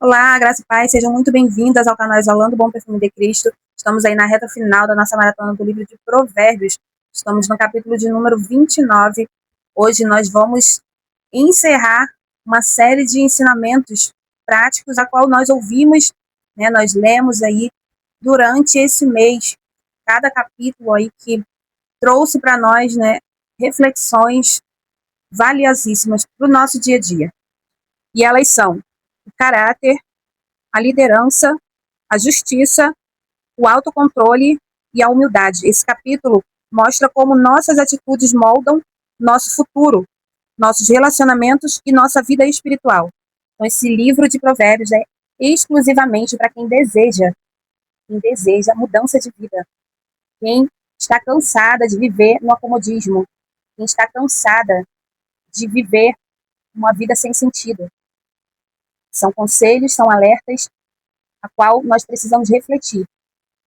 Olá, graça e paz, sejam muito bem-vindas ao canal Exalando o Bom Perfume de Cristo. Estamos aí na reta final da nossa maratona do livro de Provérbios. Estamos no capítulo de número 29. Hoje nós vamos encerrar uma série de ensinamentos práticos a qual nós ouvimos, né, nós lemos aí durante esse mês, cada capítulo aí que trouxe para nós, né, reflexões valiosíssimas para o nosso dia a dia. E elas são o caráter, a liderança, a justiça, o autocontrole e a humildade. Esse capítulo mostra como nossas atitudes moldam nosso futuro, nossos relacionamentos e nossa vida espiritual. Então, esse livro de Provérbios é exclusivamente para quem deseja mudança de vida, quem está cansada de viver no acomodismo, quem está cansada de viver uma vida sem sentido. São conselhos, são alertas a qual nós precisamos refletir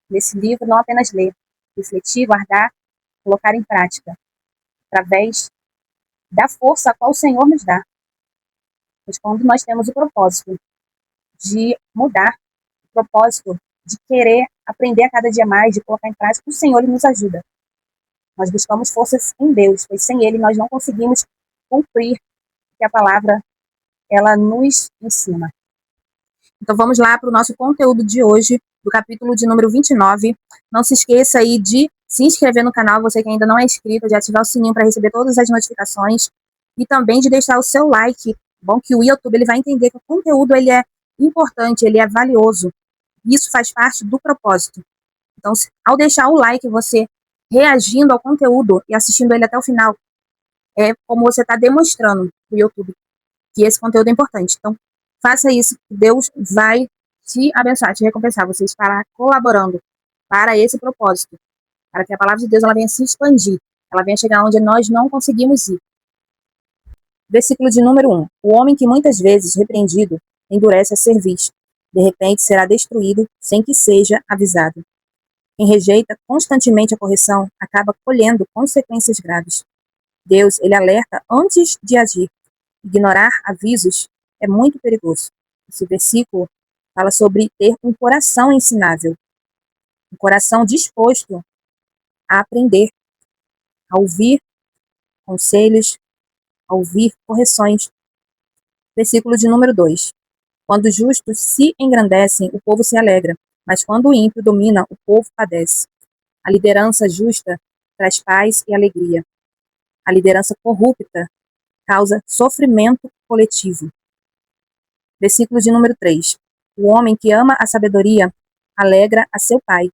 nesse livro, não apenas ler, refletir, guardar, colocar em prática, através da força a qual o Senhor nos dá. Mas quando nós temos o propósito de mudar, o propósito de querer aprender a cada dia mais, de colocar em prática, o Senhor nos ajuda. Nós buscamos forças em Deus, pois sem Ele nós não conseguimos cumprir o que a palavra ela nos ensina. Então vamos lá para o nosso conteúdo de hoje, do capítulo de número 29. Não se esqueça aí de se inscrever no canal, você que ainda não é inscrito, de ativar o sininho para receber todas as notificações e também de deixar o seu like. Bom que o YouTube ele vai entender que o conteúdo ele é importante, ele é valioso. Isso faz parte do propósito. Então, ao deixar o like, você reagindo ao conteúdo e assistindo ele até o final, é como você está demonstrando para o YouTube que esse conteúdo é importante. Então, faça isso, Deus vai te abençoar, te recompensar. Você estará colaborando para esse propósito, para que a palavra de Deus ela venha se expandir, ela venha chegar onde nós não conseguimos ir. Versículo de número 1. O homem que muitas vezes repreendido endurece a cerviz. De repente será destruído sem que seja avisado. Quem rejeita constantemente a correção acaba colhendo consequências graves. Deus, ele alerta antes de agir. Ignorar avisos é muito perigoso. Esse versículo fala sobre ter um coração ensinável, um coração disposto a aprender, a ouvir conselhos, a ouvir correções. Versículo de número 2. Quando os justos se engrandecem, o povo se alegra, mas quando o ímpio domina, o povo padece. A liderança justa traz paz e alegria. A liderança corrupta causa sofrimento coletivo. Versículo de número 3. O homem que ama a sabedoria alegra a seu pai,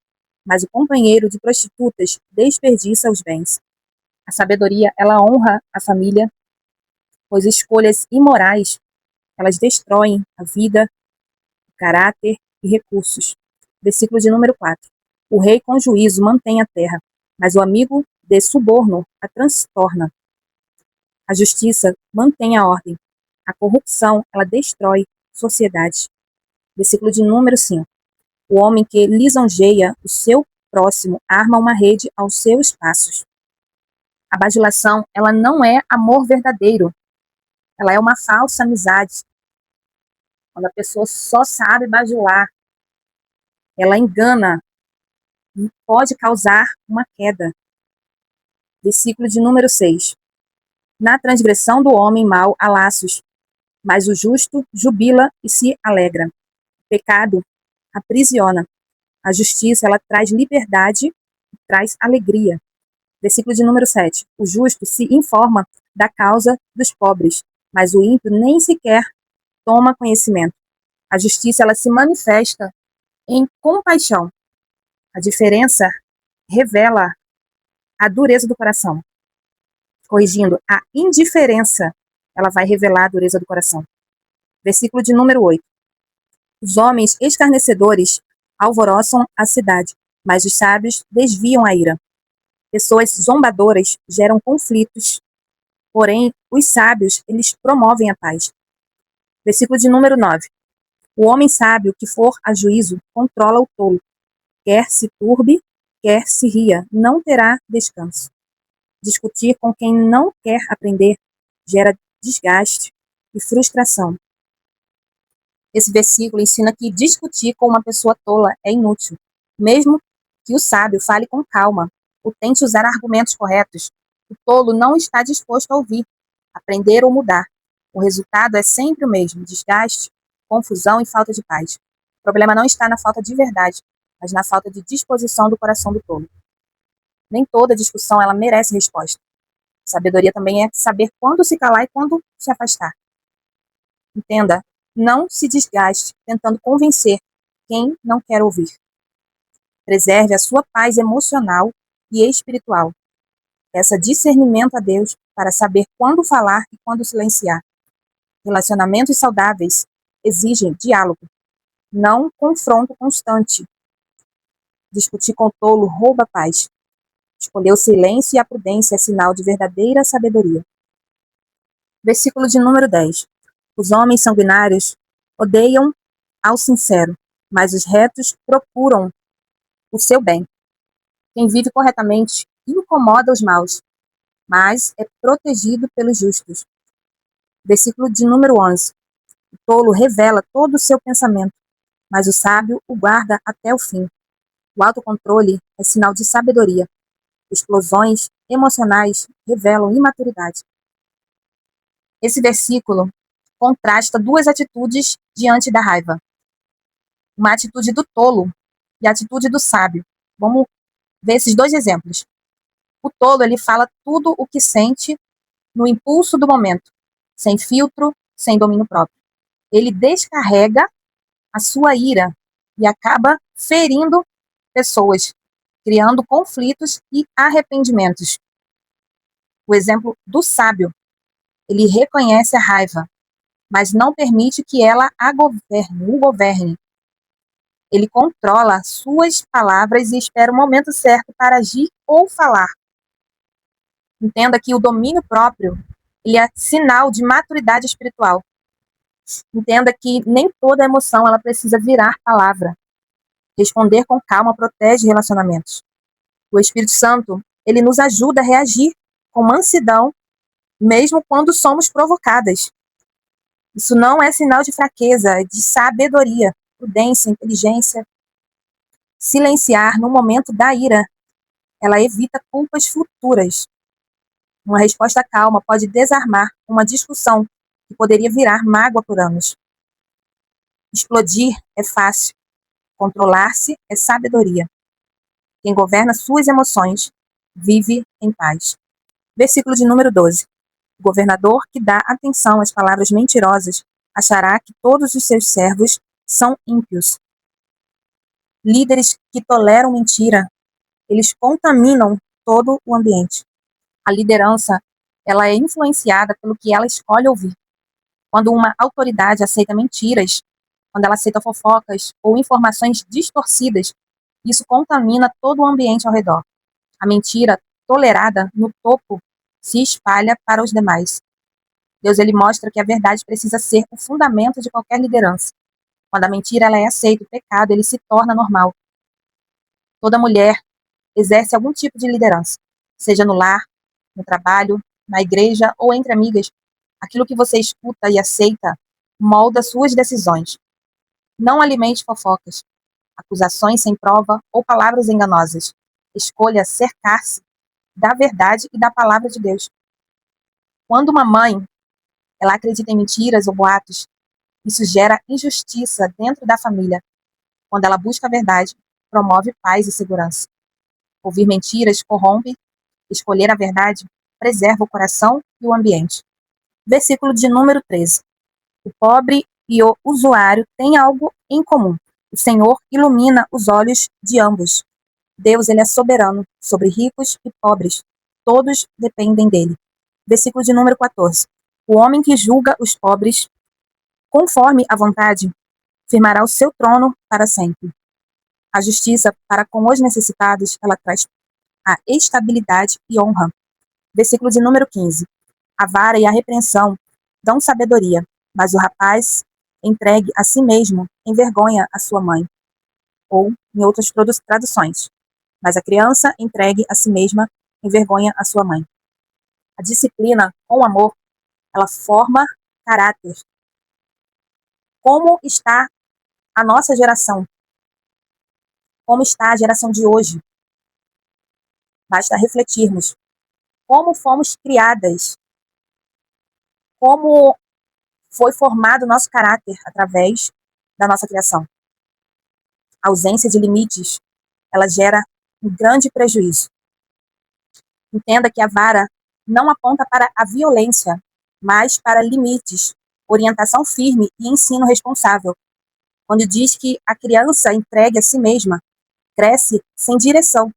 mas o companheiro de prostitutas desperdiça os bens. A sabedoria, ela honra a família, pois escolhas imorais, elas destroem a vida, o caráter e recursos. Versículo de número 4. O rei com juízo mantém a terra, mas o amigo de suborno a transtorna. A justiça mantém a ordem. A corrupção, ela destrói sociedade. Versículo de número 5. O homem que lisonjeia o seu próximo arma uma rede aos seus passos. A bajulação, ela não é amor verdadeiro. Ela é uma falsa amizade. Quando a pessoa só sabe bajular, ela engana e pode causar uma queda. Versículo de número 6. Na transgressão do homem mau há laços, mas o justo jubila e se alegra. O pecado aprisiona. A justiça, ela traz liberdade e traz alegria. Versículo de número 7. O justo se informa da causa dos pobres, mas o ímpio nem sequer toma conhecimento. A justiça, ela se manifesta em compaixão. A diferença revela a dureza do coração. Corrigindo, a indiferença, ela vai revelar a dureza do coração. Versículo de número 8. Os homens escarnecedores alvoroçam a cidade, mas os sábios desviam a ira. Pessoas zombadoras geram conflitos, porém os sábios, eles promovem a paz. Versículo de número 9. O homem sábio que for a juízo controla o tolo. Quer se turbe, quer se ria, não terá descanso. Discutir com quem não quer aprender gera desgaste e frustração. Esse versículo ensina que discutir com uma pessoa tola é inútil. Mesmo que o sábio fale com calma, ou tente usar argumentos corretos, o tolo não está disposto a ouvir, aprender ou mudar. O resultado é sempre o mesmo: desgaste, confusão e falta de paz. O problema não está na falta de verdade, mas na falta de disposição do coração do tolo. Nem toda discussão ela merece resposta. Sabedoria também é saber quando se calar e quando se afastar. Entenda, não se desgaste tentando convencer quem não quer ouvir. Preserve a sua paz emocional e espiritual. Peça discernimento a Deus para saber quando falar e quando silenciar. Relacionamentos saudáveis exigem diálogo, não confronto constante. Discutir com o tolo rouba a paz. Escolher o silêncio e a prudência é sinal de verdadeira sabedoria. Versículo de número 10. Os homens sanguinários odeiam ao sincero, mas os retos procuram o seu bem. Quem vive corretamente incomoda os maus, mas é protegido pelos justos. Versículo de número 11. O tolo revela todo o seu pensamento, mas o sábio o guarda até o fim. O autocontrole é sinal de sabedoria. Explosões emocionais revelam imaturidade. Esse versículo contrasta duas atitudes diante da raiva. Uma atitude do tolo e a atitude do sábio. Vamos ver esses dois exemplos. O tolo, ele fala tudo o que sente no impulso do momento, sem filtro, sem domínio próprio. Ele descarrega a sua ira e acaba ferindo pessoas, criando conflitos e arrependimentos. O exemplo do sábio, ele reconhece a raiva, mas não permite que ela o governe. Ele controla suas palavras e espera o momento certo para agir ou falar. Entenda que o domínio próprio, ele é sinal de maturidade espiritual. Entenda que nem toda emoção ela precisa virar palavra. Responder com calma protege relacionamentos. O Espírito Santo, ele nos ajuda a reagir com mansidão, mesmo quando somos provocadas. Isso não é sinal de fraqueza, é de sabedoria, prudência, inteligência. Silenciar no momento da ira, ela evita culpas futuras. Uma resposta calma pode desarmar uma discussão que poderia virar mágoa por anos. Explodir é fácil, controlar-se é sabedoria. Quem governa suas emoções vive em paz. Versículo de número 12. O governador que dá atenção às palavras mentirosas achará que todos os seus servos são ímpios. Líderes que toleram mentira, eles contaminam todo o ambiente. A liderança, ela é influenciada pelo que ela escolhe ouvir. Quando uma autoridade aceita mentiras, quando ela aceita fofocas ou informações distorcidas, isso contamina todo o ambiente ao redor. A mentira tolerada no topo se espalha para os demais. Deus, ele mostra que a verdade precisa ser o fundamento de qualquer liderança. Quando a mentira ela é aceita, o pecado ele se torna normal. Toda mulher exerce algum tipo de liderança, seja no lar, no trabalho, na igreja ou entre amigas. Aquilo que você escuta e aceita molda suas decisões. Não alimente fofocas, acusações sem prova ou palavras enganosas. Escolha cercar-se da verdade e da palavra de Deus. Quando uma mãe ela acredita em mentiras ou boatos, isso gera injustiça dentro da família. Quando ela busca a verdade, promove paz e segurança. Ouvir mentiras corrompe, escolher a verdade preserva o coração e o ambiente. Versículo de número 13. O pobre e o usuário têm algo em comum. O Senhor ilumina os olhos de ambos. Deus, ele é soberano sobre ricos e pobres. Todos dependem dele. Versículo de número 14. O homem que julga os pobres conforme a vontade firmará o seu trono para sempre. A justiça para com os necessitados, ela traz a estabilidade e honra. Versículo de número 15. A vara e a repreensão dão sabedoria, mas o rapaz entregue a si mesmo envergonha a sua mãe. Ou, em outras traduções, mas a criança entregue a si mesma envergonha a sua mãe. A disciplina com amor, ela forma caráter. Como está a nossa geração? Como está a geração de hoje? Basta refletirmos. Como fomos criadas? Como foi formado o nosso caráter através da nossa criação? A ausência de limites, ela gera um grande prejuízo. Entenda que a vara não aponta para a violência, mas para limites, orientação firme e ensino responsável. Quando diz que a criança entregue a si mesma, cresce sem direção,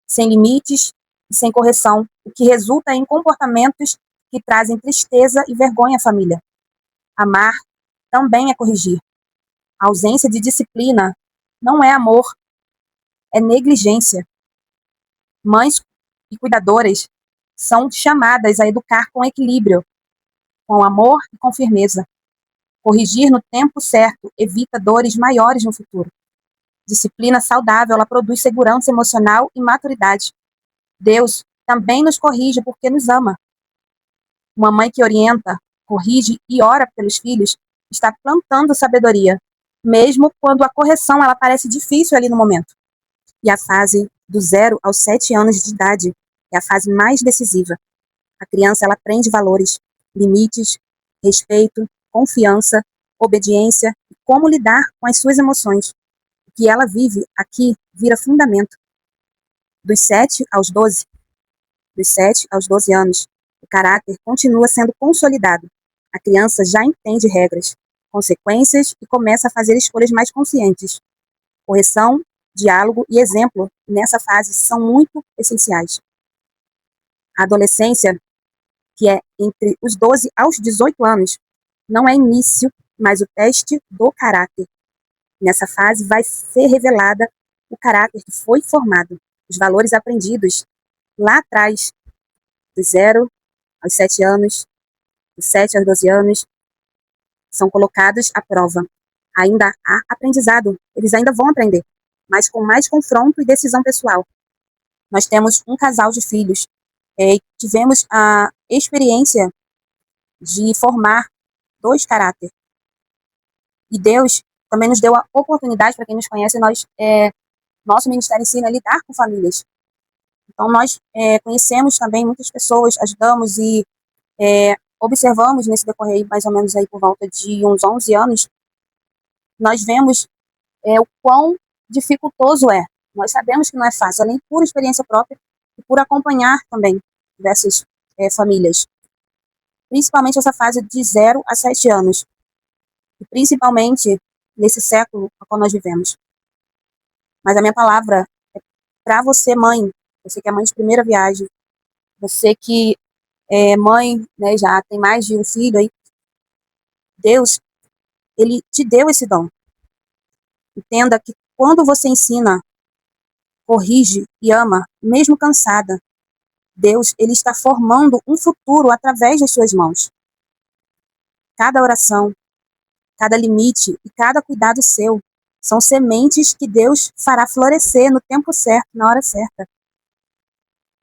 sem limites e sem correção, o que resulta em comportamentos que trazem tristeza e vergonha à família. Amar também é corrigir. A ausência de disciplina não é amor, é negligência. Mães e cuidadoras são chamadas a educar com equilíbrio, com amor e com firmeza. Corrigir no tempo certo evita dores maiores no futuro. Disciplina saudável, ela produz segurança emocional e maturidade. Deus também nos corrige porque nos ama. Uma mãe que orienta, corrige e ora pelos filhos está plantando sabedoria, mesmo quando a correção ela parece difícil ali no momento. E a fase do 0 aos 7 anos de idade é a fase mais decisiva. A criança ela aprende valores, limites, respeito, confiança, obediência e como lidar com as suas emoções. O que ela vive aqui vira fundamento. Dos 7 aos 12, dos 7 aos 12 anos, o caráter continua sendo consolidado. A criança já entende regras, consequências e começa a fazer escolhas mais conscientes. Correção, diálogo e exemplo nessa fase são muito essenciais. A adolescência, que é entre os 12 aos 18 anos, não é início, mas o teste do caráter. Nessa fase vai ser revelada o caráter que foi formado, os valores aprendidos lá atrás, dos 0 aos 7 anos, dos 7 aos 12 anos, são colocados à prova. Ainda há aprendizado, eles ainda vão aprender, mas com mais confronto e decisão pessoal. Nós temos um casal de filhos, tivemos a experiência de formar 2 caráter. E Deus também nos deu a oportunidade, para quem nos conhece, nosso ministério ensina a lidar com famílias. Então, nós conhecemos também muitas pessoas, ajudamos e observamos nesse decorrer, mais ou menos aí por volta de uns 11 anos, nós vemos o quão dificultoso é. Nós sabemos que não é fácil, além por experiência própria e por acompanhar também diversas famílias. Principalmente essa fase de 0 a 7 anos. E principalmente nesse século no qual nós vivemos. Mas a minha palavra é para você, mãe, você que é mãe de primeira viagem, você que é mãe, né, já tem mais de um filho aí, Deus, ele te deu esse dom. Entenda que quando você ensina, corrige e ama, mesmo cansada, Deus, ele está formando um futuro através das suas mãos. Cada oração, cada limite e cada cuidado seu são sementes que Deus fará florescer no tempo certo, na hora certa.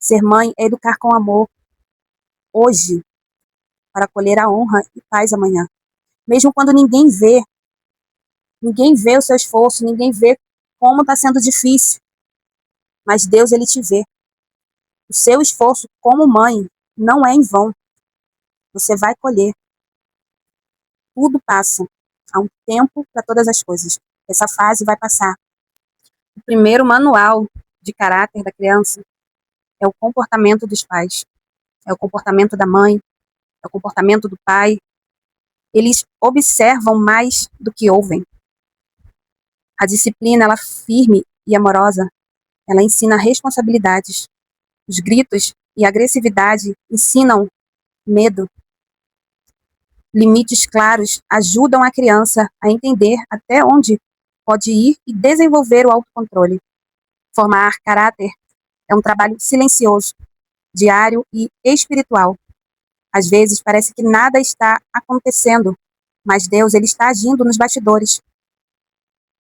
Ser mãe é educar com amor hoje, para colher a honra e paz amanhã. Mesmo quando ninguém vê o seu esforço, ninguém vê como está sendo difícil, mas Deus, ele te vê. O seu esforço como mãe não é em vão. Você vai colher. Tudo passa. Há um tempo para todas as coisas. Essa fase vai passar. O primeiro manual de caráter da criança é o comportamento dos pais. É o comportamento da mãe. É o comportamento do pai. Eles observam mais do que ouvem. A disciplina, ela firme e amorosa, ela ensina responsabilidades. Os gritos e a agressividade ensinam medo. Limites claros ajudam a criança a entender até onde pode ir e desenvolver o autocontrole. Formar caráter é um trabalho silencioso, diário e espiritual. Às vezes parece que nada está acontecendo, mas Deus, ele está agindo nos bastidores.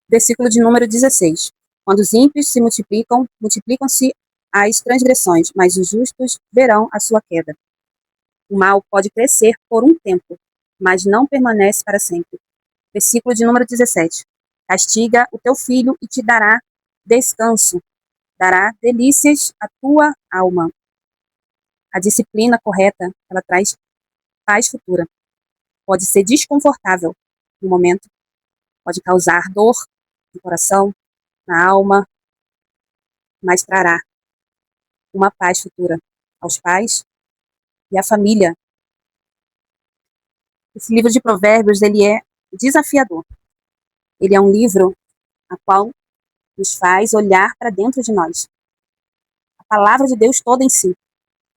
Versículo de número 16. Quando os ímpios se multiplicam, multiplicam-se as transgressões, mas os justos verão a sua queda. O mal pode crescer por um tempo, mas não permanece para sempre. Versículo de número 17. Castiga o teu filho e te dará descanso, dará delícias à tua alma. A disciplina correta, ela traz paz futura. Pode ser desconfortável no momento, pode causar dor no coração, na alma, mas trará uma paz futura aos pais e à família. Esse livro de Provérbios, ele é desafiador. Ele é um livro a qual nos faz olhar para dentro de nós. A palavra de Deus toda em si.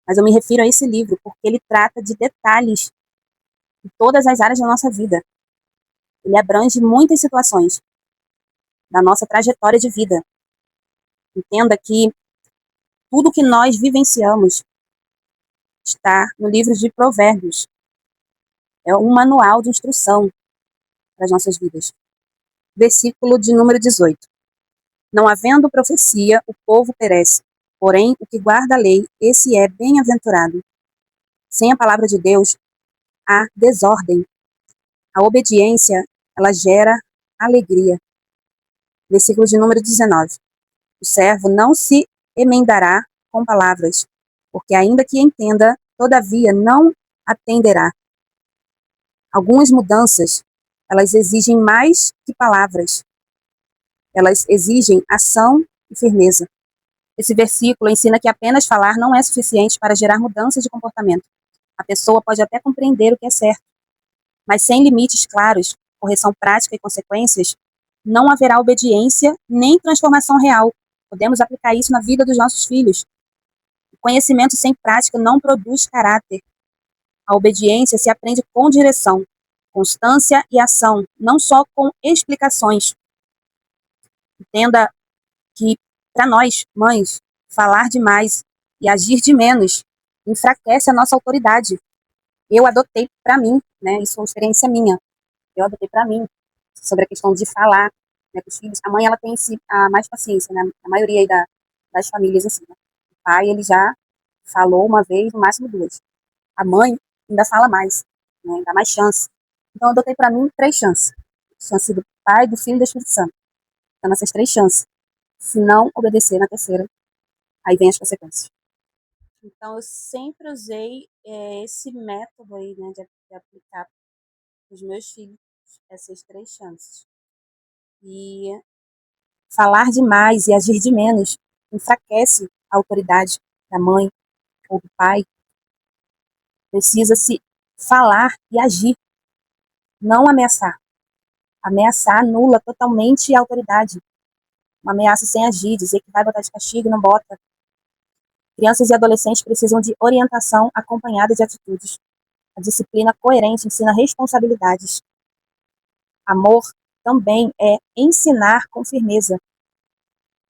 Mas eu me refiro a esse livro porque ele trata de detalhes de todas as áreas da nossa vida. Ele abrange muitas situações da nossa trajetória de vida. Entenda que tudo que nós vivenciamos está no livro de Provérbios. É um manual de instrução para as nossas vidas. Versículo de número 18. Não havendo profecia, o povo perece. Porém, o que guarda a lei, esse é bem-aventurado. Sem a palavra de Deus, há desordem. A obediência, ela gera alegria. Versículo de número 19. O servo não se emendará com palavras, porque ainda que entenda, todavia não atenderá. Algumas mudanças, elas exigem mais que palavras. Elas exigem ação e firmeza. Esse versículo ensina que apenas falar não é suficiente para gerar mudanças de comportamento. A pessoa pode até compreender o que é certo, mas sem limites claros, correção prática e consequências, não haverá obediência nem transformação real. Podemos aplicar isso na vida dos nossos filhos. O conhecimento sem prática não produz caráter. A obediência se aprende com direção, constância e ação, não só com explicações. Entenda que, para nós, mães, falar demais e agir de menos enfraquece a nossa autoridade. Eu adotei para mim, né? Isso é uma experiência minha. Eu adotei para mim sobre a questão de falar, né, com os filhos. A mãe, ela tem a mais paciência, né? A maioria aí das famílias, assim, né? O pai, ele já falou uma vez, no máximo duas. A mãe ainda fala mais, né? Dá mais chance. Então, eu adotei para mim 3 chances. Chance do pai, do filho e do Espírito Santo. Então, essas 3 chances. Se não obedecer na terceira, aí vem as consequências. Então, eu sempre usei esse método aí, né, de aplicar para os meus filhos essas 3 chances. E falar demais e agir de menos enfraquece a autoridade da mãe ou do pai. Precisa-se falar e agir, não ameaçar. Ameaçar anula totalmente a autoridade. Uma ameaça sem agir, dizer que vai botar de castigo, não bota. Crianças e adolescentes precisam de orientação acompanhada de atitudes. A disciplina coerente ensina responsabilidades. Amor também é ensinar com firmeza.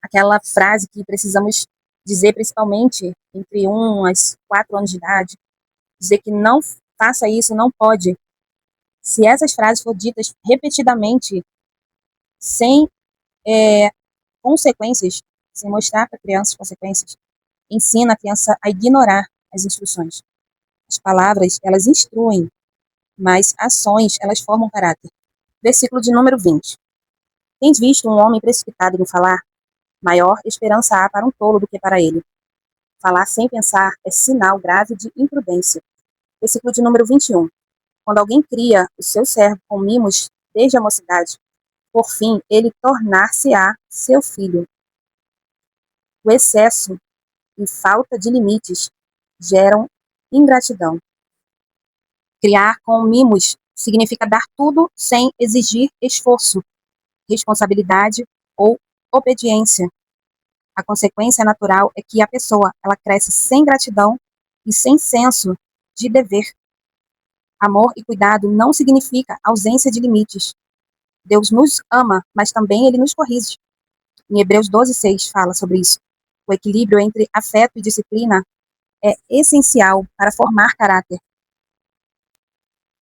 Aquela frase que precisamos dizer principalmente entre 1 a 4 anos de idade, dizer que não faça isso, não pode. Se essas frases forem ditas repetidamente, sem consequências, sem mostrar para a criança as consequências, ensina a criança a ignorar as instruções. As palavras, elas instruem, mas ações, elas formam caráter. Versículo de número 20. Tens visto um homem precipitado no falar? Maior esperança há para um tolo do que para ele. Falar sem pensar é sinal grave de imprudência. Versículo de número 21. Quando alguém cria o seu servo com mimos desde a mocidade, por fim ele tornar-se-á seu filho. O excesso e falta de limites geram ingratidão. Criar com mimos significa dar tudo sem exigir esforço, responsabilidade ou obediência. A consequência natural é que a pessoa ela cresce sem gratidão e sem senso de dever. Amor e cuidado não significa ausência de limites. Deus nos ama, mas também Ele nos corrige. Em Hebreus 12:6 fala sobre isso. O equilíbrio entre afeto e disciplina é essencial para formar caráter.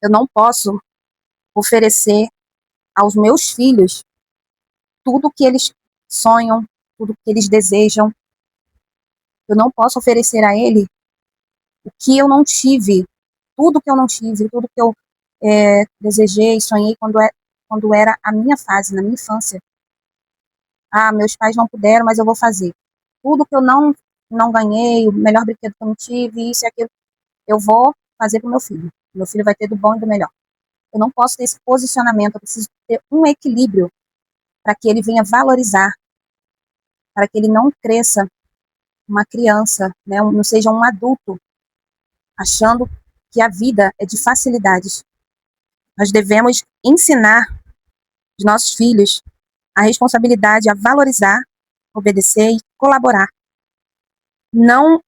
Eu não posso oferecer aos meus filhos tudo o que eles sonham, tudo o que eles desejam. Eu não posso oferecer a ele o que eu não tive, tudo que eu não tive, tudo que eu desejei, sonhei quando era a minha fase, na minha infância. Ah, meus pais não puderam, mas eu vou fazer. Tudo que eu não ganhei, o melhor brinquedo que eu não tive, isso e aquilo, eu vou fazer para o meu filho. Meu filho vai ter do bom e do melhor. Eu não posso ter esse posicionamento, eu preciso ter um equilíbrio para que ele venha valorizar, para que ele não cresça uma criança, né, não seja um adulto, achando que a vida é de facilidades. Nós devemos ensinar os nossos filhos a responsabilidade, a valorizar, obedecer e colaborar. Não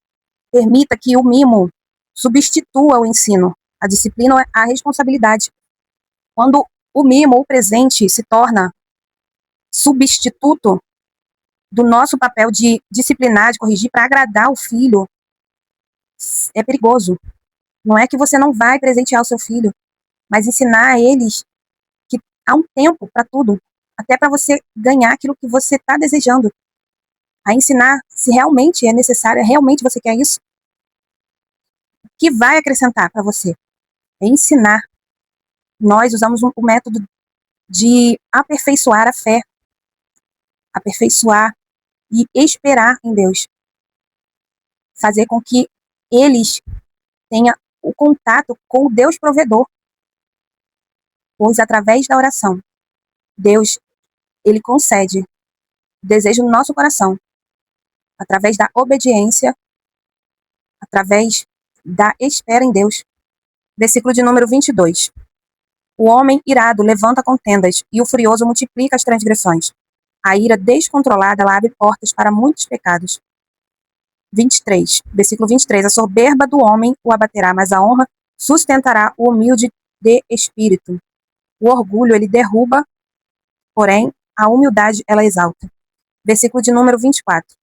permita que o mimo substitua o ensino. A disciplina é a responsabilidade. Quando o mimo, o presente, se torna substituto do nosso papel de disciplinar, de corrigir para agradar o filho, é perigoso. Não é que você não vai presentear o seu filho, mas ensinar a eles que há um tempo para tudo, até para você ganhar aquilo que você está desejando. A ensinar se realmente é necessário, realmente você quer isso. O que vai acrescentar para você? É ensinar. Nós usamos o método de aperfeiçoar a fé, aperfeiçoar e esperar em Deus. Fazer com que eles tenham o contato com o Deus provedor. Pois através da oração, Deus, ele concede o desejo no nosso coração. Através da obediência, através da espera em Deus. Versículo de número 22. O homem irado levanta contendas e o furioso multiplica as transgressões. A ira descontrolada ela abre portas para muitos pecados. 23. Versículo 23. A soberba do homem o abaterá, mas a honra sustentará o humilde de espírito. O orgulho ele derruba, porém a humildade ela exalta. Versículo de número 24.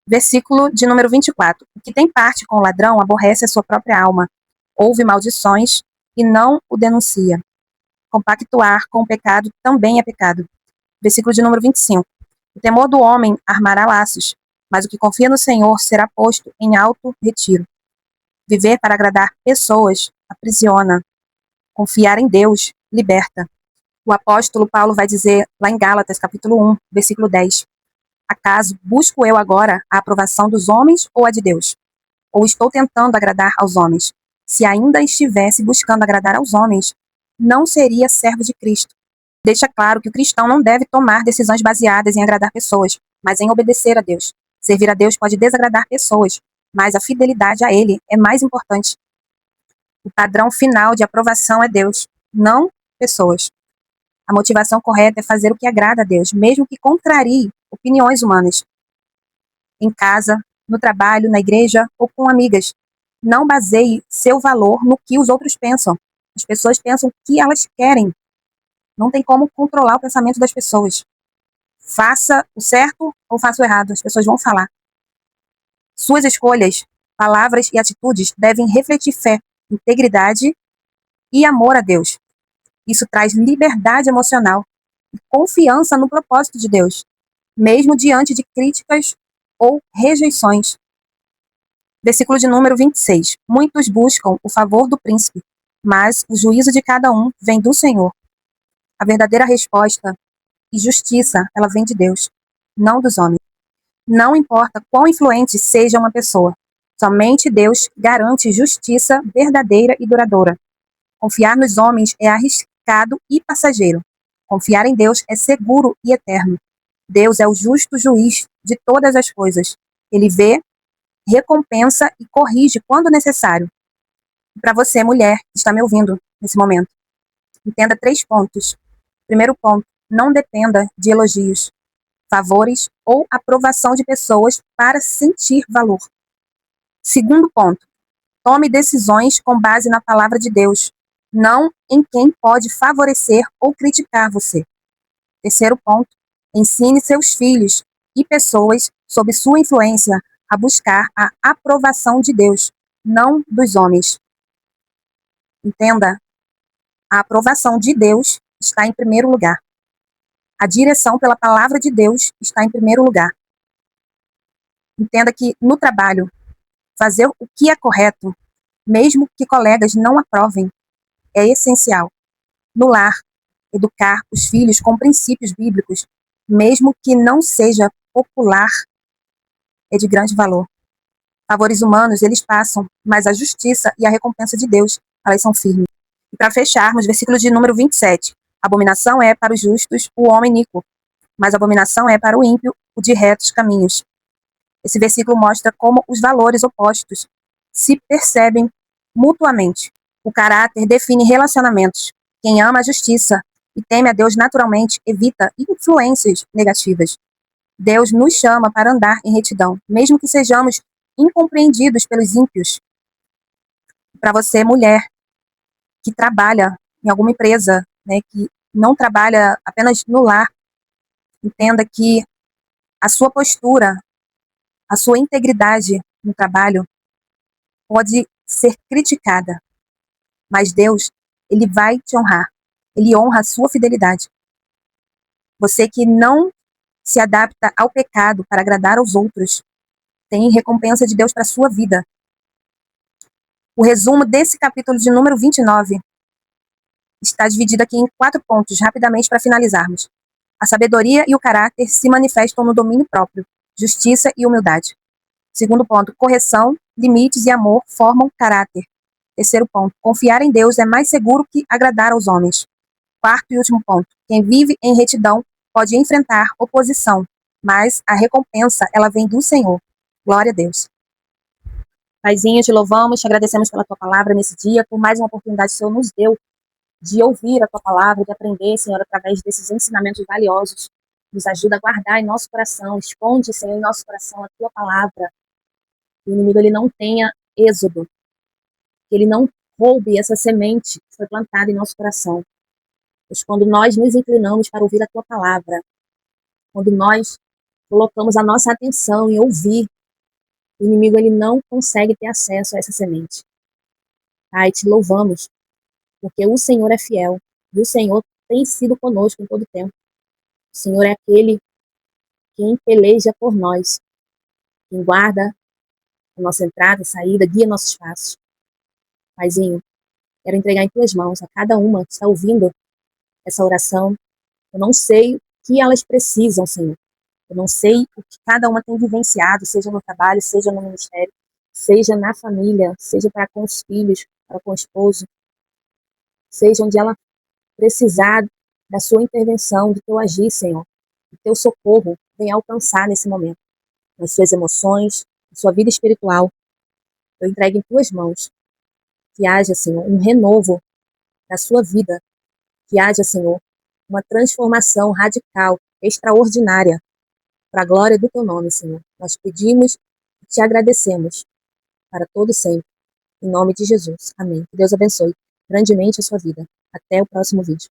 Versículo de número 24. O que tem parte com o ladrão aborrece a sua própria alma. Ouve maldições e não o denuncia. Compactuar com o pecado também é pecado. Versículo de número 25. O temor do homem armará laços, mas o que confia no Senhor será posto em alto retiro. Viver para agradar pessoas aprisiona. Confiar em Deus liberta. O apóstolo Paulo vai dizer lá em Gálatas, capítulo 1, versículo 10. Acaso busco eu agora a aprovação dos homens ou a de Deus? Ou estou tentando agradar aos homens? Se ainda estivesse buscando agradar aos homens, não seria servo de Cristo. Deixa claro que o cristão não deve tomar decisões baseadas em agradar pessoas, mas em obedecer a Deus. Servir a Deus pode desagradar pessoas, mas a fidelidade a Ele é mais importante. O padrão final de aprovação é Deus, não pessoas. A motivação correta é fazer o que agrada a Deus, mesmo que contrarie opiniões humanas. Em casa, no trabalho, na igreja ou com amigas. Não baseie seu valor no que os outros pensam. As pessoas pensam o que elas querem. Não tem como controlar o pensamento das pessoas. Faça o certo ou faça o errado, as pessoas vão falar. Suas escolhas, palavras e atitudes devem refletir fé, integridade e amor a Deus. Isso traz liberdade emocional e confiança no propósito de Deus, mesmo diante de críticas ou rejeições. Versículo de número 26. Muitos buscam o favor do príncipe, mas o juízo de cada um vem do Senhor. A verdadeira resposta e justiça, ela vem de Deus, não dos homens. Não importa quão influente seja uma pessoa, somente Deus garante justiça verdadeira e duradoura. Confiar nos homens é arriscado e passageiro. Confiar em Deus é seguro e eterno. Deus é o justo juiz de todas as coisas. Ele vê, recompensa e corrige quando necessário. Para você, mulher, que está me ouvindo nesse momento, entenda 3 pontos. Primeiro ponto, não dependa de elogios, favores ou aprovação de pessoas para sentir valor. Segundo ponto, tome decisões com base na palavra de Deus, não em quem pode favorecer ou criticar você. Terceiro ponto, ensine seus filhos e pessoas sob sua influência a buscar a aprovação de Deus, não dos homens. Entenda, a aprovação de Deus está em primeiro lugar. A direção pela palavra de Deus está em primeiro lugar. Entenda que no trabalho, fazer o que é correto, mesmo que colegas não aprovem, é essencial. No lar, educar os filhos com princípios bíblicos, mesmo que não seja popular, é de grande valor. Favores humanos, eles passam, mas a justiça e a recompensa de Deus, elas são firmes. E para fecharmos, versículo de número 27. Abominação é para os justos o homem iníquo, mas abominação é para o ímpio o de retos caminhos. Esse versículo mostra como os valores opostos se percebem mutuamente. O caráter define relacionamentos. Quem ama a justiça e teme a Deus naturalmente evita influências negativas. Deus nos chama para andar em retidão, mesmo que sejamos incompreendidos pelos ímpios. Para você, mulher, que trabalha em alguma empresa, né, que não trabalha apenas no lar, entenda que a sua postura, a sua integridade no trabalho pode ser criticada, mas Deus, ele vai te honrar. Ele honra a sua fidelidade. Você que não se adapta ao pecado para agradar aos outros, tem recompensa de Deus para a sua vida. O resumo desse capítulo de número 29 está dividido aqui em 4 pontos, rapidamente para finalizarmos. A sabedoria e o caráter se manifestam no domínio próprio, justiça e humildade. Segundo ponto, correção, limites e amor formam caráter. Terceiro ponto, confiar em Deus é mais seguro que agradar aos homens. Quarto e último ponto, quem vive em retidão pode enfrentar oposição, mas a recompensa, ela vem do Senhor. Glória a Deus. Paizinho, te louvamos, te agradecemos pela tua palavra nesse dia, por mais uma oportunidade que o Senhor nos deu de ouvir a tua palavra, de aprender, Senhor, através desses ensinamentos valiosos. Nos ajuda a guardar em nosso coração, esconde, Senhor, em nosso coração a tua palavra. Que o inimigo ele não tenha êxodo, que ele não roube essa semente que foi plantada em nosso coração. Pois quando nós nos inclinamos para ouvir a tua palavra, quando nós colocamos a nossa atenção em ouvir, o inimigo ele não consegue ter acesso a essa semente. Pai, te louvamos, porque o Senhor é fiel, e o Senhor tem sido conosco em todo o tempo. O Senhor é aquele quem peleja por nós, quem guarda a nossa entrada e saída, guia nossos passos. Paizinho, quero entregar em tuas mãos a cada uma que está ouvindo essa oração. Eu não sei o que elas precisam, Senhor. Eu não sei o que cada uma tem vivenciado, seja no trabalho, seja no ministério, seja na família, seja para com os filhos, para com o esposo, seja onde ela precisar da sua intervenção, do teu agir, Senhor, do teu socorro, venha alcançar nesse momento, nas suas emoções, na sua vida espiritual. Eu entrego em tuas mãos. Que haja, Senhor, um renovo da sua vida. Que haja, Senhor, uma transformação radical, extraordinária, para a glória do teu nome, Senhor. Nós pedimos e te agradecemos para todo sempre. Em nome de Jesus. Amém. Que Deus abençoe grandemente a sua vida. Até o próximo vídeo.